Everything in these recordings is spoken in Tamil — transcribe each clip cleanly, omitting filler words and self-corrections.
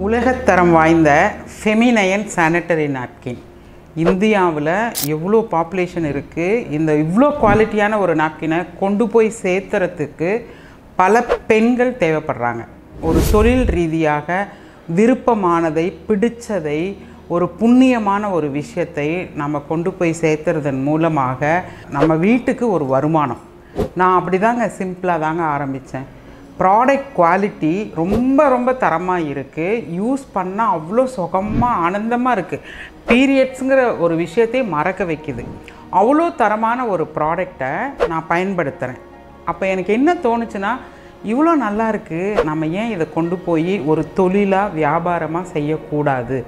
உலகத்தரம் வாய்ந்த ஃபெமினைன் சானிட்டரி நாப்கின் இந்தியாவில் எவ்வளோ பாப்புலேஷன் இருக்குது. இந்த இவ்வளோ குவாலிட்டியான ஒரு நாப்கினை கொண்டு போய் சேர்த்துறதுக்கு பல பெண்கள் தேவைப்படுறாங்க. ஒரு தொழில் ரீதியாக விருப்பமானதை பிடித்ததை ஒரு புண்ணியமான ஒரு விஷயத்தை நம்ம கொண்டு போய் சேர்த்துறதன் மூலமாக நம்ம வீட்டுக்கு ஒரு வருமானம். நான் அப்படி தாங்க சிம்பிளாக தாங்க ஆரம்பித்தேன். ப்ராடக்ட் குவாலிட்டி ரொம்ப தரமாக இருக்குது. யூஸ் பண்ணால் அவ்வளோ சுகமாக ஆனந்தமாக இருக்குது. பீரியட்ஸுங்கிற ஒரு விஷயத்தையே மறக்க வைக்குது. அவ்வளோ தரமான ஒரு ப்ராடக்டை நான் பயன்படுத்துகிறேன். அப்போ எனக்கு என்ன தோணுச்சுன்னா, இவ்வளோ நல்லா இருக்குது, நம்ம ஏன் இதை கொண்டு போய் ஒரு தொழிலாக வியாபாரமாக செய்யக்கூடாது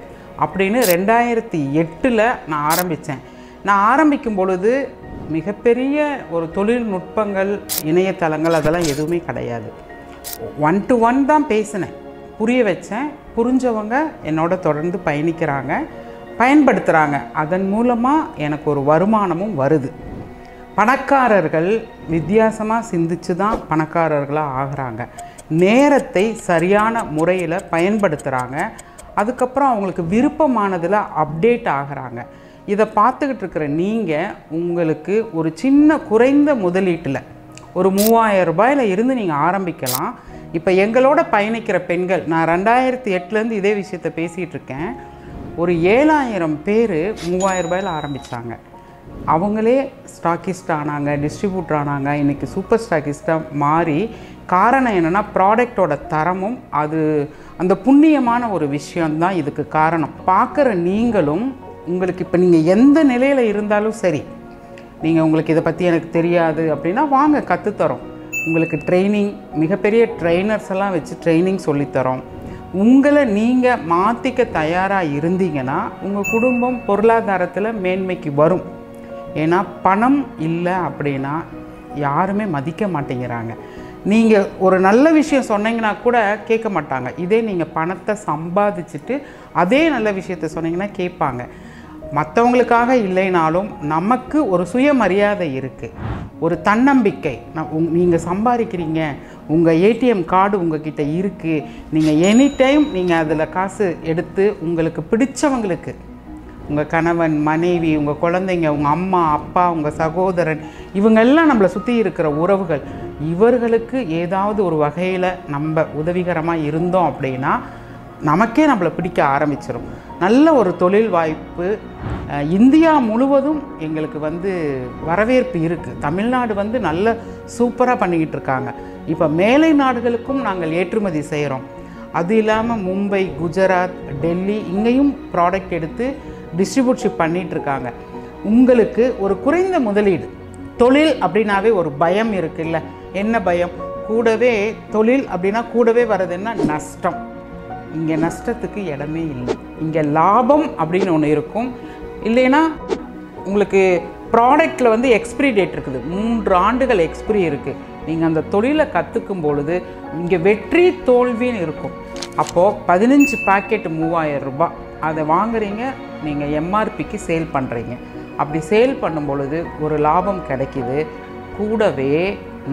அப்படின்னு 2008 நான் ஆரம்பித்தேன். நான் ஆரம்பிக்கும் பொழுது மிகப்பெரிய ஒரு தொழில்நுட்பங்கள், இணையதளங்கள் அதெல்லாம் எதுவுமே கிடையாது. 1 to 1 தான் பேசினேன், புரிய வச்சேன். புரிஞ்சவங்க என்னோட தொடர்ந்து பயணிக்கிறாங்க, பயன்படுத்துகிறாங்க. அதன் மூலமாக எனக்கு ஒரு வருமானமும் வருது. பணக்காரர்கள் வித்தியாசமாக சிந்திச்சு தான் பணக்காரர்களாக ஆகிறாங்க. நேரத்தை சரியான முறையில் பயன்படுத்துகிறாங்க. அதுக்கப்புறம் அவங்களுக்கு விருப்பமானதில் அப்டேட் ஆகிறாங்க. இதை பார்த்துக்கிட்டு இருக்கிற நீங்கள் உங்களுக்கு ஒரு சின்ன குறைந்த முதலீட்டில் ஒரு 3000 ரூபாயில் இருந்து நீங்கள் ஆரம்பிக்கலாம். இப்போ எங்களோட பயணிக்கிற பெண்கள், நான் 2008 இதே விஷயத்தை பேசிகிட்டு இருக்கேன். ஒரு 7000 பேர் 3000 ரூபாயில் ஆரம்பித்தாங்க. அவங்களே ஸ்டாக்கிஸ்ட் ஆனாங்க, டிஸ்ட்ரிபியூட்டர் ஆனாங்க, இன்றைக்கி சூப்பர் ஸ்டாக்கிஸ்ட்டாக மாறி. காரணம் என்னென்னா, ப்ராடக்டோட தரமும் அது அந்த புண்ணியமான ஒரு விஷயந்தான் இதுக்கு காரணம். பார்க்குற நீங்களும் உங்களுக்கு இப்போ நீங்கள் எந்த நிலையில் இருந்தாலும் சரி, நீங்கள் உங்களுக்கு இதை பற்றி எனக்கு தெரியாது அப்படின்னா வாங்க, கற்றுத்தரோம். உங்களுக்கு ட்ரைனிங், மிகப்பெரிய ட்ரைனர்ஸ் எல்லாம் வச்சு ட்ரைனிங் சொல்லித்தரோம். உங்களை நீங்கள் மாற்றிக்க தயாராக இருந்தீங்கன்னா உங்கள் குடும்பம் பொருளாதாரத்தில் மேன்மைக்கு வரும். ஏன்னா பணம் இல்லை அப்படின்னா யாருமே மதிக்க மாட்டேங்கிறாங்க. நீங்கள் ஒரு நல்ல விஷயம் சொன்னீங்கன்னா கூட கேட்க மாட்டாங்க. இதே நீங்கள் பணத்தை சம்பாதிச்சுட்டு அதே நல்ல விஷயத்தை சொன்னீங்கன்னா கேட்பாங்க. மற்றவங்களுக்காக இல்லைனாலும் நமக்கு ஒரு சுயமரியாதை இருக்குது, ஒரு தன்னம்பிக்கை. நீங்கள் சம்பாதிக்கிறீங்க, உங்கள் ஏடிஎம் கார்டு உங்ககிட்ட இருக்குது, நீங்கள் எனி டைம் நீங்கள் அதில் காசு எடுத்து உங்களுக்கு பிடிச்சவங்களுக்கு, உங்கள் கணவன், மனைவி, உங்கள் குழந்தைங்க, உங்கள் அம்மா அப்பா, உங்கள் சகோதரன், இவங்கெல்லாம் நம்மளை சுற்றி இருக்கிற உறவுகள், இவர்களுக்கு ஏதாவது ஒரு வகையில் நம்ம உதவிகரமாக இருந்தோம் அப்படின்னா நமக்கே நம்மளை பிடிக்க ஆரம்பிச்சிடும். நல்ல ஒரு தொழில் வாய்ப்பு இந்தியா முழுவதும் எங்களுக்கு வரவேற்பு இருக்குது. தமிழ்நாடு நல்ல சூப்பராக பண்ணிக்கிட்டு இருக்காங்க. இப்போ மேலை நாடுகளுக்கும் நாங்கள் ஏற்றுமதி செய்கிறோம். அது இல்லாமல் மும்பை, குஜராத், டெல்லி இங்கேயும் ப்ராடக்ட் எடுத்து டிஸ்ட்ரிபியூட்ஷிப் பண்ணிகிட்ருக்காங்க. உங்களுக்கு ஒரு குறைந்த முதலீடு. தொழில் அப்படின்னாவே ஒரு பயம் இருக்குல்ல. என்ன பயம்? கூடவே தொழில் அப்படின்னா கூடவே வர்றதுன்னா நஷ்டம். இங்கே நஷ்டத்துக்கு இடமே இல்லை. இங்கே லாபம் அப்படின்னு ஒன்று இருக்கும். இல்லைன்னா உங்களுக்கு ப்ராடக்டில் எக்ஸ்பிரி டேட் இருக்குது, 3 ஆண்டுகள் எக்ஸ்பிரி இருக்குது. நீங்கள் அந்த தொழிலை கற்றுக்கும் பொழுது இங்கே வெற்றி தோல்வின்னு இருக்கும். அப்போது 15 பாக்கெட் 3000 ரூபாய் அதை வாங்குறீங்க, நீங்கள் எம்ஆர்பிக்கு சேல் பண்ணுறீங்க. அப்படி சேல் பண்ணும் பொழுது ஒரு லாபம் கிடைக்கிது. கூடவே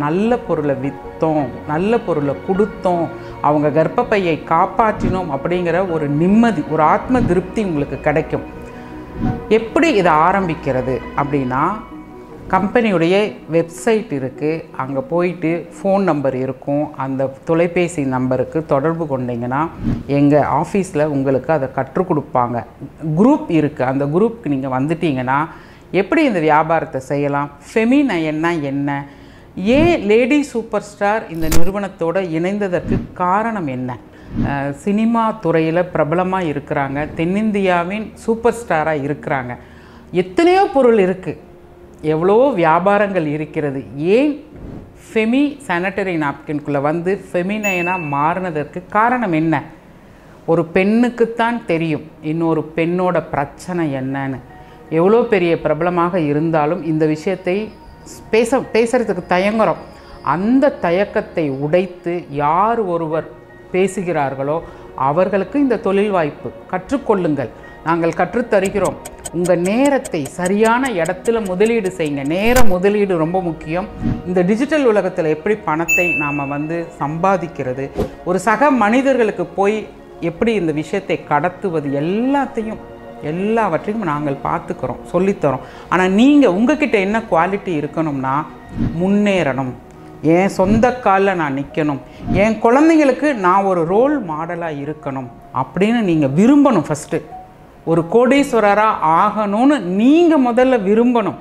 நல்ல பொருளை விற்றோம், நல்ல பொருளை கொடுத்தோம், அவங்க கர்ப்பப்பையை காப்பாற்றினோம் அப்படிங்கிற ஒரு நிம்மதி, ஒரு ஆத்ம திருப்தி உங்களுக்கு கிடைக்கும். எப்படி இதை ஆரம்பிக்கிறது அப்படின்னா, கம்பெனியுடைய வெப்சைட் இருக்குது, அங்கே போயிட்டு ஃபோன் நம்பர் இருக்கும். அந்த தொலைபேசி நம்பருக்கு தொடர்பு கொண்டீங்கன்னா எங்கள் ஆஃபீஸில் உங்களுக்கு அதை கற்றுக் கொடுப்பாங்க. குரூப் இருக்குது, அந்த குரூப்புக்கு நீங்கள் வந்துட்டீங்கன்னா எப்படி இந்த வியாபாரத்தை செய்யலாம், ஃபெமினைன்னா என்ன, ஏன் லேடி சூப்பர் ஸ்டார் இந்த நிறுவனத்தோடு இணைந்ததற்கு காரணம் என்ன, சினிமா துறையில் பிரபலமாக இருக்கிறாங்க, தென்னிந்தியாவின் சூப்பர் ஸ்டாராக இருக்கிறாங்க, எத்தனையோ பொருள் இருக்குது, எவ்வளோ வியாபாரங்கள் இருக்கிறது. ஏன் ஃபெமி சானிட்டரி நாப்கின்குள்ளே ஃபெமினைனாக மாறினதற்கு காரணம் என்ன? ஒரு பெண்ணுக்குத்தான் தெரியும் இன்னொரு பெண்ணோட பிரச்சனை என்னன்னு. எவ்வளோ பெரிய பிரபலமாக இருந்தாலும் இந்த விஷயத்தை பேசுகிறதுக்கு தயங்குறோம். அந்த தயக்கத்தை உடைத்து யார் ஒருவர் பேசுகிறார்களோ அவர்களுக்கு இந்த தொழில் வாய்ப்பு கற்றுக்கொள்ளுங்கள். நாங்கள் கற்றுத்தருகிறோம். உங்கள் நேரத்தை சரியான இடத்துல முதலீடு செய்யுங்க. நேர முதலீடு ரொம்ப முக்கியம். இந்த டிஜிட்டல் உலகத்தில் எப்படி பணத்தை நாம் சம்பாதிக்கிறது, ஒரு சக மனிதர்களுக்கு போய் எப்படி இந்த விஷயத்தை கடத்துவது எல்லாவற்றையும் நாங்கள் பார்த்துக்கிறோம், சொல்லித்தரோம். ஆனால் நீங்கள் உங்ககிட்ட என்ன குவாலிட்டி இருக்கணும்னா, முன்னேறணும், என் சொந்த காலில் நான் நிற்கணும், என் குழந்தைங்களுக்கு நான் ஒரு ரோல் மாடலாக இருக்கணும் அப்படின்னு நீங்கள் விரும்பணும். ஃபஸ்ட்டு ஒரு கோடீஸ்வரராக ஆகணும்னு நீங்கள் முதல்ல விரும்பணும்.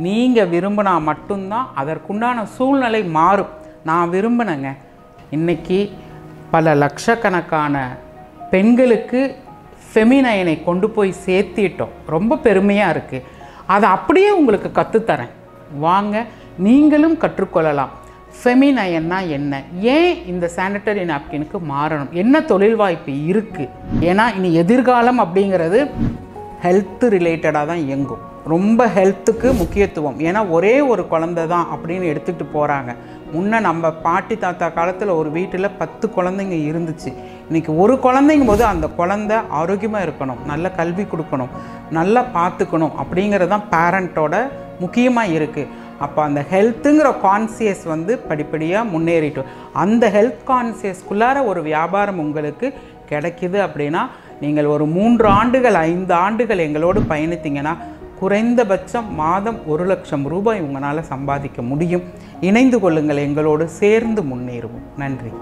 நீங்கள் விரும்பினா மட்டும்தான் அதற்குண்டான சூழ்நிலை மாறும். நான் விரும்பினேங்க. இன்றைக்கி பல லட்சக்கணக்கான பெண்களுக்கு ஃபெமினைனை கொண்டு போய் சேர்த்திட்டோம். ரொம்ப பெருமையாக இருக்குது. அதை அப்படியே உங்களுக்கு கற்றுத்தரேன், வாங்க நீங்களும் கற்றுக்கொள்ளலாம். ஃபெமினைன்னா என்ன, ஏன் இந்த சானிட்டரி நாப்கினுக்கு மாறணும், என்ன தொழில் வாய்ப்பு இருக்குது. ஏன்னா இனி எதிர்காலம் அப்படிங்கிறது ஹெல்த் ரிலேட்டடாக தான் இயங்கும். ரொம்ப ஹெல்த்துக்கு முக்கியத்துவம். ஏன்னா ஒரே ஒரு குழந்தை தான் அப்படின்னு எடுத்துகிட்டு போகிறாங்க. முன்ன நம்ம பாட்டி தாத்தா காலத்தில் ஒரு வீட்டில் 10 குழந்தைங்க இருந்துச்சு. இன்றைக்கி ஒரு குழந்தைங்கும் போது அந்த குழந்தை ஆரோக்கியமாக இருக்கணும், நல்ல கல்வி கொடுக்கணும், நல்லா பார்த்துக்கணும் அப்படிங்கிறது தான் பேரண்ட்டோட முக்கியமாக இருக்குது. அப்போ அந்த ஹெல்த்துங்கிற கான்சியஸ் படிப்படியாக முன்னேறிட்டு, அந்த ஹெல்த் கான்சியஸ்குள்ளார ஒரு வியாபாரம் உங்களுக்கு கிடைக்கிது அப்படின்னா, நீங்கள் ஒரு 3 ஆண்டுகள் 5 ஆண்டுகள் எங்களோடு பயணித்தீங்கன்னா குறைந்தபட்சம் மாதம் 1 லட்சம் ரூபாய் உங்களால் சம்பாதிக்க முடியும். இணைந்து கொள்ளுங்கள், எங்களோடு சேர்ந்து முன்னேறுவோம். நன்றி.